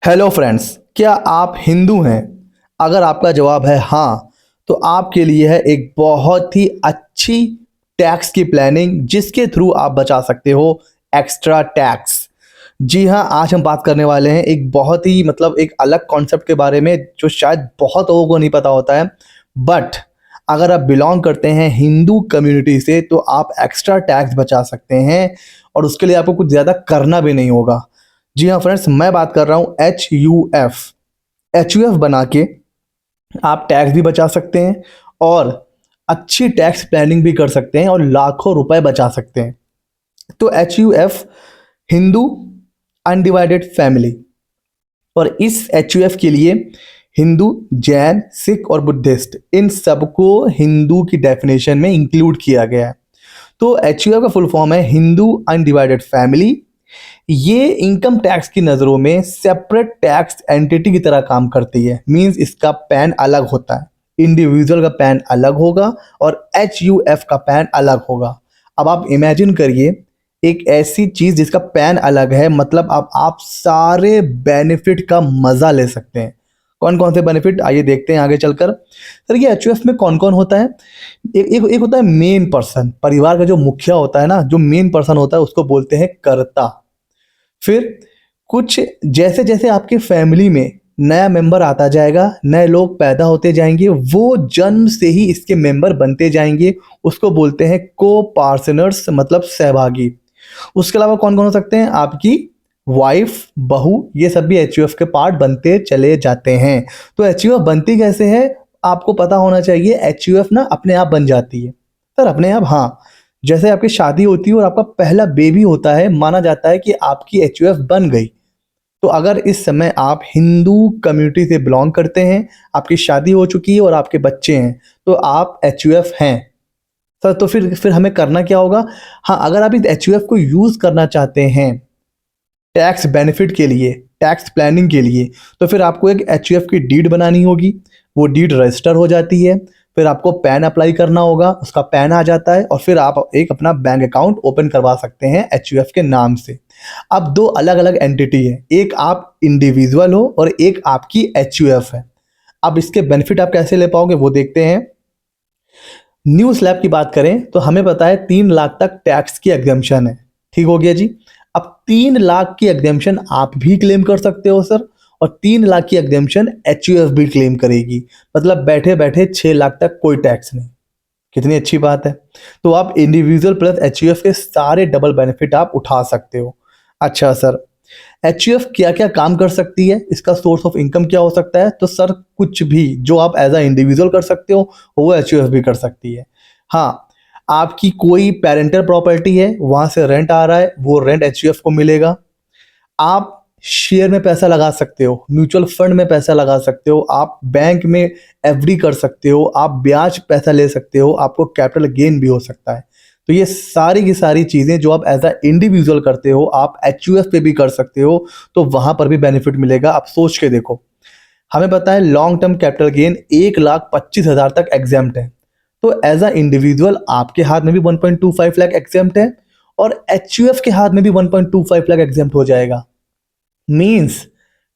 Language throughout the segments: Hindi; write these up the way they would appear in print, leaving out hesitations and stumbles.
हेलो फ्रेंड्स, क्या आप हिंदू हैं? अगर आपका जवाब है हाँ, तो आपके लिए है एक बहुत ही अच्छी टैक्स की प्लानिंग जिसके थ्रू आप बचा सकते हो एक्स्ट्रा टैक्स। जी हाँ, आज हम बात करने वाले हैं एक बहुत ही एक अलग कॉन्सेप्ट के बारे में जो शायद बहुत लोगों को नहीं पता होता है। बट अगर आप बिलोंग करते हैं हिंदू कम्युनिटी से तो आप एक्स्ट्रा टैक्स बचा सकते हैं और उसके लिए आपको कुछ ज़्यादा करना भी नहीं होगा। जी हाँ फ्रेंड्स, मैं बात कर रहा हूँ एच यू एफ बना के आप टैक्स भी बचा सकते हैं और अच्छी टैक्स प्लानिंग भी कर सकते हैं और लाखों रुपए बचा सकते हैं। तो H U F Hindu undivided family, और इस एच यू एफ के लिए हिंदू, जैन, सिख और बुद्धिस्ट इन सबको हिंदू की डेफिनेशन में इंक्लूड किया गया है। तो एच यू एफ का फुल फॉर्म है हिंदू अनडिवाइडेड फैमिली। ये इनकम टैक्स की नज़रों में सेपरेट टैक्स एंटिटी की तरह काम करती है। मींस इसका पैन अलग होता है, इंडिविजुअल का पैन अलग होगा और एच यू एफ का पैन अलग होगा। अब आप इमेजिन करिए एक ऐसी चीज़ जिसका पैन अलग है, मतलब अब आप सारे बेनिफिट का मज़ा ले सकते हैं। कौन कौन से बेनिफिट, आइए देखते हैं आगे चलकर। सर ये एच यू एफ में कौन कौन होता है? एक होता है मेन पर्सन, परिवार का जो मुखिया होता है ना, जो मेन पर्सन होता है उसको बोलते हैं कर्ता। फिर कुछ जैसे जैसे आपके फैमिली में नया मेंबर आता जाएगा, नए लोग पैदा होते जाएंगे, वो जन्म से ही इसके मेंबर बनते जाएंगे, उसको बोलते हैं को पार्टनर्स, मतलब सहभागी। उसके अलावा कौन कौन हो सकते हैं? आपकी वाइफ, बहू, ये सब भी एच यू एफ के पार्ट बनते चले जाते हैं। तो एच यू एफ बनती कैसे है आपको पता होना चाहिए। एच यू एफ ना अपने आप बन जाती है। सर अपने आप? हाँ, जैसे आपकी शादी होती है और आपका पहला बेबी होता है, माना जाता है कि आपकी एच यू एफ बन गई। तो अगर इस समय आप हिंदू कम्युनिटी से बिलोंग करते हैं, आपकी शादी हो चुकी है और आपके बच्चे हैं, तो आप एच यू एफ हैं। सर तो फिर हमें करना क्या होगा? हाँ, अगर आप इस एच यू एफ को यूज़ करना चाहते हैं टैक्स बेनिफिट के लिए, टैक्स प्लानिंग के लिए, तो फिर आपको एक एच यू एफ की डीड बनानी होगी। वो डीड रजिस्टर हो जाती है, फिर आपको पैन अप्लाई करना होगा, उसका पैन आ जाता है और फिर आप एक अपना बैंक अकाउंट ओपन करवा सकते हैं एच यू एफ के नाम से। अब दो अलग अलग एंटिटी है, एक आप इंडिविजुअल हो और एक आपकी एच यू एफ है। अब इसके बेनिफिट आप कैसे ले पाओगे वो देखते हैं। न्यू स्लैब की बात करें तो हमें पता है 3 लाख तक टैक्स की एग्जम्पशन है। ठीक हो गया जी। अब 3 लाख की एग्जम्पशन आप भी क्लेम कर सकते हो सर, और 3 लाख की एग्जम्पशन एच यू एफ भी क्लेम करेगी। मतलब बैठे बैठे 6 लाख तक कोई टैक्स नहीं। कितनी अच्छी बात है। तो आप individual plus H U F के सारे डबल बेनिफिट आप उठा सकते हो। अच्छा सर, एच यू एफ क्या क्या काम कर सकती है, इसका सोर्स ऑफ इनकम क्या हो सकता है? तो सर कुछ भी जो आप एज अ इंडिविजुअल कर सकते हो वो एच यू एफ भी कर सकती है। हाँ, आपकी कोई पेरेंटल प्रॉपर्टी है, वहाँ से रेंट आ रहा है, वो रेंट एच यू एफ को मिलेगा। आप शेयर में पैसा लगा सकते हो, म्यूचुअल फंड में पैसा लगा सकते हो, आप बैंक में एफडी कर सकते हो, आप ब्याज पैसा ले सकते हो, आपको कैपिटल गेन भी हो सकता है। तो ये सारी की सारी चीज़ें जो आप एज अ इंडिविजुअल करते हो आप एच यू एफ पे भी कर सकते हो, तो वहाँ पर भी बेनिफिट मिलेगा। आप सोच के देखो, हमें पता है लॉन्ग टर्म कैपिटल गेन 1,25,000 तक एग्जाम्प्ट है। तो एज अ इंडिविजुअल आपके हाथ में भी 1.25 लाख एग्जाम्प्ट है और एच यू एफ के हाथ में भी 1.25 लाख एग्जाम्प्ट हो जाएगा। मीन्स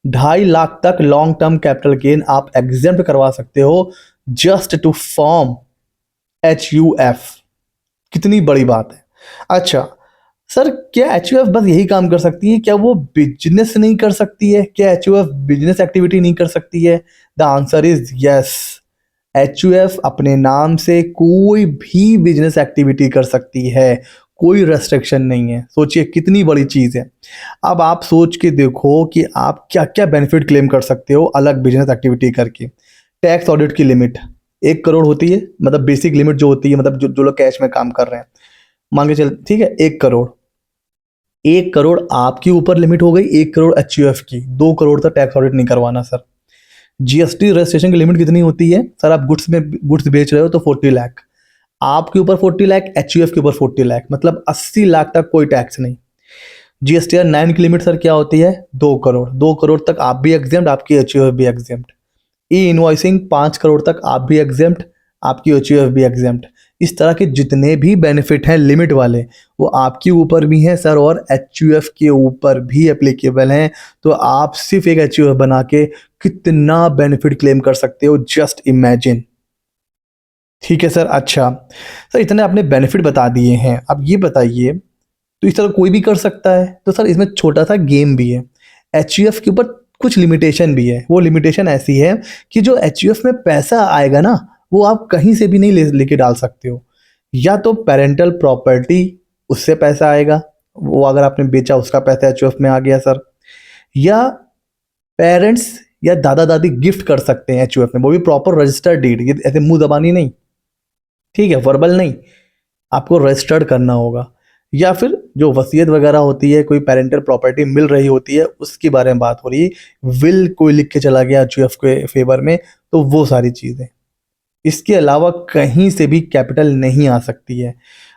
2.5 लाख तक लॉन्ग टर्म कैपिटल गेन आप एग्जेम्प्ट करवा सकते हो just to form H U F. कितनी बड़ी बात है। अच्छा सर, क्या एच यू एफ बस यही काम कर सकती है? क्या वो बिजनेस नहीं कर सकती है? क्या H U F business activity नहीं कर सकती है? The answer is yes. H U F अपने नाम से कोई भी बिजनेस एक्टिविटी कर सकती है, कोई रेस्ट्रिक्शन नहीं है। सोचिए कितनी बड़ी चीज़ है। अब आप सोच के देखो कि आप क्या क्या बेनिफिट क्लेम कर सकते हो अलग बिजनेस एक्टिविटी करके। टैक्स ऑडिट की लिमिट 1 करोड़ होती है, मतलब बेसिक लिमिट जो होती है, मतलब जो जो लोग कैश में काम कर रहे हैं, मान के चल, ठीक है, 1 करोड़। 1 करोड़ आपके ऊपर लिमिट हो गई, 1 करोड़ एच यू एफ की। 2 करोड़ तक टैक्स ऑडिट नहीं करवाना सर। जीएसटी रजिस्ट्रेशन की लिमिट कितनी होती है? सर आप गुड्स बेच रहे हो तो 40 लाख, आपके ऊपर 40 लाख, एच यू एफ के ऊपर 40 लाख, मतलब 80 लाख तक कोई टैक्स नहीं। जीएसटीआर 9 की लिमिट सर क्या होती है? 2 करोड़। 2 करोड़ तक आप भी एग्जेम्प्ट, आपकी एच यू एफ भी एग्जेम्प्ट। ई इनवॉइसिंग 5 करोड़ तक आप भी एग्जेम्प्ट, आपकी एचयूएफ भी एग्जेम्प्ट। इस तरह के जितने भी बेनिफिट हैं लिमिट वाले, वो आपके ऊपर भी हैं सर, और एचयूएफ के ऊपर भी एप्लीकेबल हैं। तो आप सिर्फ एक एचयूएफ बना के कितना बेनिफिट क्लेम कर सकते हो, जस्ट इमेजिन। ठीक है सर। अच्छा सर, इतने आपने बेनिफिट बता दिए हैं, अब ये बताइए, तो इस तरह कोई भी कर सकता है? तो सर इसमें छोटा सा गेम भी है। एचयूएफ के ऊपर कुछ लिमिटेशन भी है। वो लिमिटेशन ऐसी है कि जो एचयूएफ में पैसा आएगा ना, वो आप कहीं से भी नहीं लेके डाल सकते हो। या तो पेरेंटल प्रॉपर्टी, उससे पैसा आएगा, वो अगर आपने बेचा उसका पैसा एचयूएफ में आ गया सर। या पेरेंट्स या दादा दादी गिफ्ट कर सकते हैं एचयूएफ में, वो भी प्रॉपर रजिस्टर्ड डीड, ये ऐसे मुंह जबानी नहीं, ठीक है, वर्बल नहीं, आपको रजिस्टर्ड करना होगा। या फिर जो वसीयत वगैरह होती है, कोई पेरेंटल प्रॉपर्टी मिल रही होती है, उसके बारे में बात हो रही है। विल कोई लिख के चला गया एचयूएफ के फेवर में, तो वो सारी चीज़ें। इसके अलावा कहीं से भी कैपिटल नहीं आ सकती है।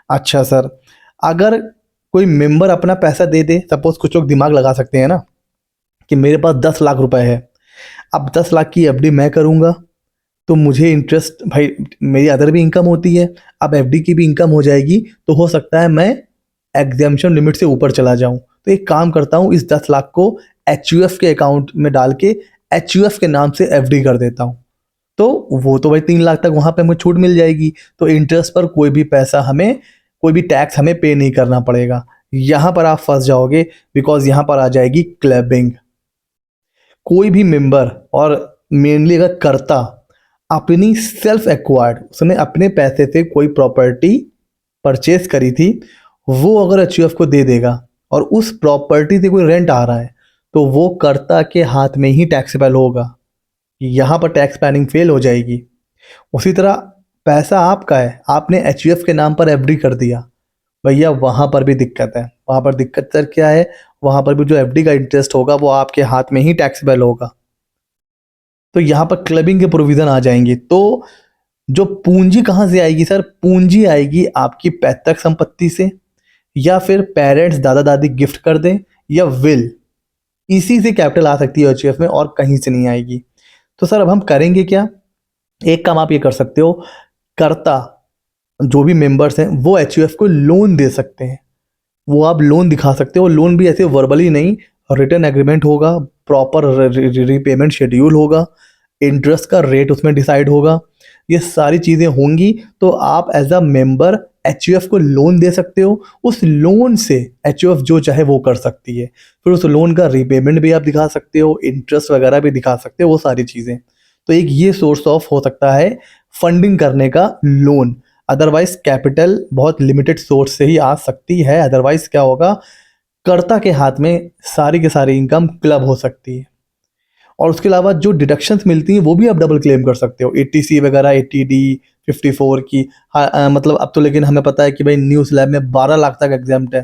अच्छा सर, अगर कोई मेंबर अपना पैसा दे दे, सपोज कुछ लोग दिमाग लगा सकते हैं ना कि मेरे पास 10 लाख रुपए है, अब 10 लाख की एफडी मैं करूँगा तो मुझे इंटरेस्ट, भाई मेरी अदर भी इनकम होती है, अब एफडी की भी इनकम हो जाएगी, तो हो सकता है मैं एग्जाम्पशन लिमिट से ऊपर चला जाऊं। तो एक काम करता हूं, इस 10 लाख को एचयूएफ के अकाउंट में डाल के एचयूएफ के नाम से एफडी कर देता हूं। तो वो तो भाई 3 लाख तक वहां पे मुझे छूट मिल जाएगी, तो इंटरेस्ट पर कोई भी पैसा हमें, कोई भी टैक्स हमें पे नहीं करना पड़ेगा। यहां पर आप फंस जाओगे, बिकॉज यहां पर आ जाएगी क्लबिंग। कोई भी मेंबर, और मेनली अगर करता, अपनी सेल्फ एक्वायर्ड, उसने अपने पैसे से कोई प्रॉपर्टी परचेज करी थी, वो अगर एचयूएफ को दे देगा और उस प्रॉपर्टी से कोई रेंट आ रहा है, तो वो कर्ता के हाथ में ही टैक्सेबल होगा। यहाँ पर टैक्स प्लानिंग फेल हो जाएगी। उसी तरह पैसा आपका है, आपने एचयूएफ के नाम पर एफडी कर दिया, भैया वहाँ पर भी दिक्कत है। वहाँ पर दिक्कत सर क्या है, वहाँ पर भी जो एफडी का इंटरेस्ट होगा वो आपके हाथ में ही टैक्सेबल होगा। तो यहाँ पर क्लबिंग के प्रोविज़न आ जाएंगे। तो जो पूंजी कहाँ से आएगी सर? पूंजी आएगी आपकी पैतृक संपत्ति से, या फिर पेरेंट्स दादा दादी गिफ्ट कर दें, या विल, इसी से कैपिटल आ सकती है एचयूएफ में, और कहीं से नहीं आएगी। तो सर अब हम करेंगे क्या? एक काम आप ये कर सकते हो, कर्ता जो भी मेंबर्स हैं वो एचयूएफ को लोन दे सकते हैं। वो आप लोन दिखा सकते हो, लोन भी ऐसे वर्बली नहीं, रिटर्न एग्रीमेंट होगा, प्रॉपर रीपेमेंट शेड्यूल होगा, इंटरेस्ट का रेट उसमें डिसाइड होगा, ये सारी चीज़ें होंगी। तो आप एज अ मेंबर एचयूएफ को लोन दे सकते हो, उस लोन से एचयूएफ जो चाहे वो कर सकती है। फिर उस लोन का रीपेमेंट भी आप दिखा सकते हो, इंटरेस्ट वगैरह भी दिखा सकते हो, वो सारी चीज़ें। तो एक ये सोर्स ऑफ हो सकता है फंडिंग करने का, लोन। अदरवाइज कैपिटल बहुत लिमिटेड सोर्स से ही आ सकती है। अदरवाइज क्या होगा, कर्ता के हाथ में सारी की सारी इनकम क्लब हो सकती है। और उसके अलावा जो डिडक्शंस मिलती हैं वो भी आप डबल क्लेम कर सकते हो, 80C वगैरह, 80D, 54 की। हाँ, मतलब अब तो लेकिन हमें पता है कि भाई न्यू स्लैब में 12 लाख तक एग्जाम्प्ट है।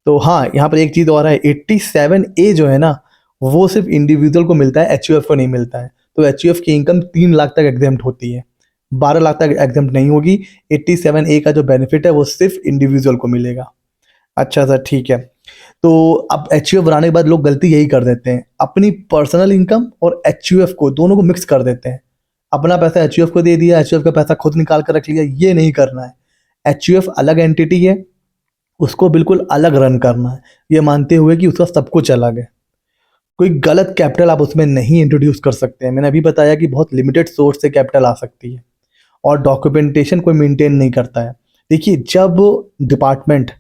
तो हाँ, यहाँ पर एक चीज़ और है, 87A जो है ना, वो सिर्फ इंडिविजुअल को मिलता है, एचयूएफ को नहीं मिलता है। तो एचयूएफ की इनकम 3 लाख तक एग्जाम्प्ट होती है, 12 लाख तक एग्जाम्प्ट नहीं होगी। 87A का जो बेनिफिट है वो सिर्फ इंडिविजुअल को मिलेगा। अच्छा सर, ठीक है। तो अब एचयूएफ बनाने के बाद लोग गलती यही कर देते हैं, अपनी पर्सनल इनकम और एचयूएफ को दोनों को मिक्स कर देते हैं। अपना पैसा एचयूएफ को दे दिया, एचयूएफ का पैसा खुद निकाल कर रख लिया, ये नहीं करना है। एचयूएफ अलग एंटिटी है, उसको बिल्कुल अलग रन करना है, ये मानते हुए कि उसका सब कुछ अलग है। कोई गलत कैपिटल आप उसमें नहीं इंट्रोड्यूस कर सकते हैं। मैंने अभी बताया कि बहुत लिमिटेड सोर्स से कैपिटल आ सकती है, और डॉक्यूमेंटेशन कोई मेंटेन नहीं करता है। देखिए, जब डिपार्टमेंट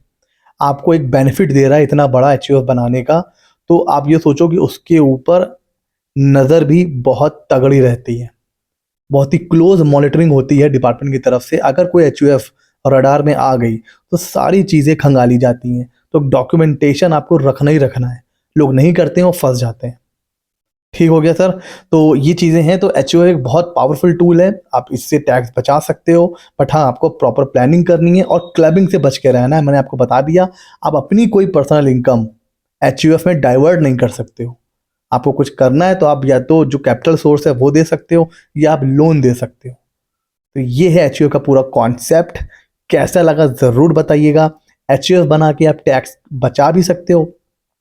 आपको एक बेनिफिट दे रहा है इतना बड़ा एचयूएफ बनाने का, तो आप ये सोचो कि उसके ऊपर नज़र भी बहुत तगड़ी रहती है, बहुत ही क्लोज मॉनिटरिंग होती है डिपार्टमेंट की तरफ से। अगर कोई एचयूएफ रडार में आ गई तो सारी चीज़ें खंगाली जाती हैं। तो डॉक्यूमेंटेशन आपको रखना ही रखना है, लोग नहीं करते हैं और फंस जाते हैं। ठीक हो गया सर। तो ये चीज़ें हैं। तो एचयूएफ एक बहुत पावरफुल टूल है, आप इससे टैक्स बचा सकते हो, बट हाँ, आपको प्रॉपर प्लानिंग करनी है और क्लबिंग से बच के रहना है। मैंने आपको बता दिया, आप अपनी कोई पर्सनल इनकम एचयूएफ में डाइवर्ट नहीं कर सकते हो। आपको कुछ करना है तो आप या तो जो कैपिटल सोर्स है वो दे सकते हो, या आप लोन दे सकते हो। तो ये है एचयूएफ का पूरा कॉन्सेप्ट। कैसा लगा ज़रूर बताइएगा। एचयूएफ बना के आप टैक्स बचा भी सकते हो,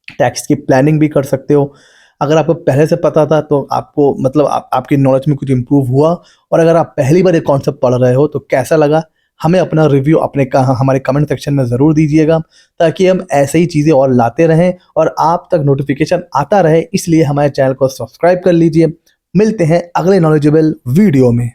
टैक्स की प्लानिंग भी कर सकते हो। अगर आपको पहले से पता था तो आपको मतलब आपकी नॉलेज में कुछ इम्प्रूव हुआ, और अगर आप पहली बार ये कॉन्सेप्ट पढ़ रहे हो तो कैसा लगा, हमें अपना रिव्यू हमारे कमेंट सेक्शन में ज़रूर दीजिएगा, ताकि हम ऐसे ही चीज़ें और लाते रहें और आप तक नोटिफिकेशन आता रहे। इसलिए हमारे चैनल को सब्सक्राइब कर लीजिए। मिलते हैं अगले नॉलेजेबल वीडियो में।